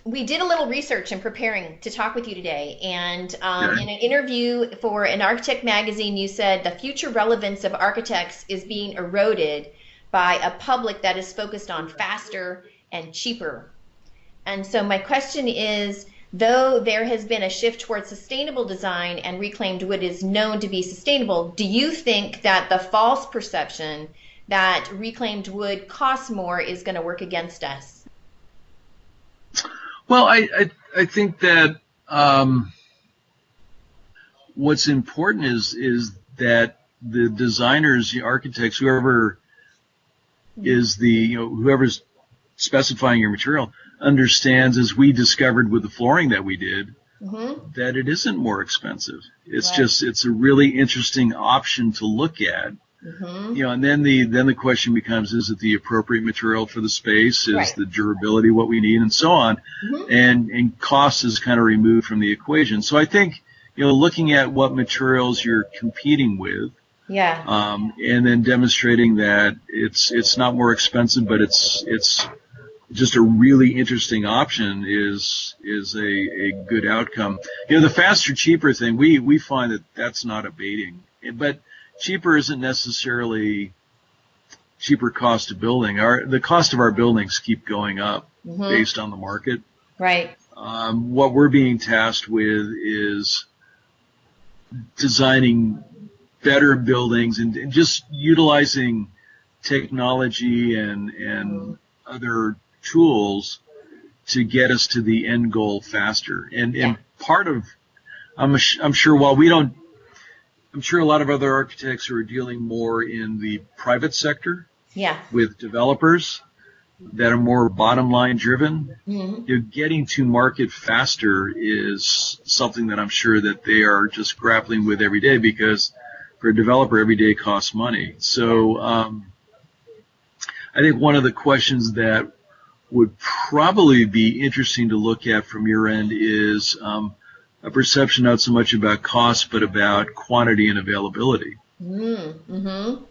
we did a little research in preparing to talk with you today, and Okay. in an interview for an architect magazine, you said the future relevance of architects is being eroded by a public that is focused on faster and cheaper. And so my question is, though there has been a shift towards sustainable design and reclaimed wood is known to be sustainable, do you think that the false perception that reclaimed wood costs more is going to work against us? Well, I think that what's important is that the designers, the architects, whoever is whoever's specifying your material understands, as we discovered with the flooring that we did, Mm-hmm. that it isn't more expensive. It's Right. just it's a really interesting option to look at. Mm-hmm. And then the question becomes: is it the appropriate material for the space? Is Right. the durability what we need, and so on? Mm-hmm. And cost is kind of removed from the equation. So I think looking at what materials you're competing with, Yeah. and then demonstrating that it's not more expensive, but it's just a really interesting option is a good outcome. The faster, cheaper thing, we find that that's not abating, but cheaper isn't necessarily cheaper cost of building. The cost of our buildings keep going up Mm-hmm. based on the market. Right. What we're being tasked with is designing better buildings and just utilizing technology and other tools to get us to the end goal faster. And Yeah. and part of I'm sure while we don't I'm sure a lot of other architects who are dealing more in the private sector Yeah. with developers that are more bottom line driven, Mm-hmm. getting to market faster is something that I'm sure that they are just grappling with every day, because for a developer, every day costs money. Yeah. So I think one of the questions that would probably be interesting to look at from your end is a perception not so much about cost but about quantity and availability. Mm-hmm.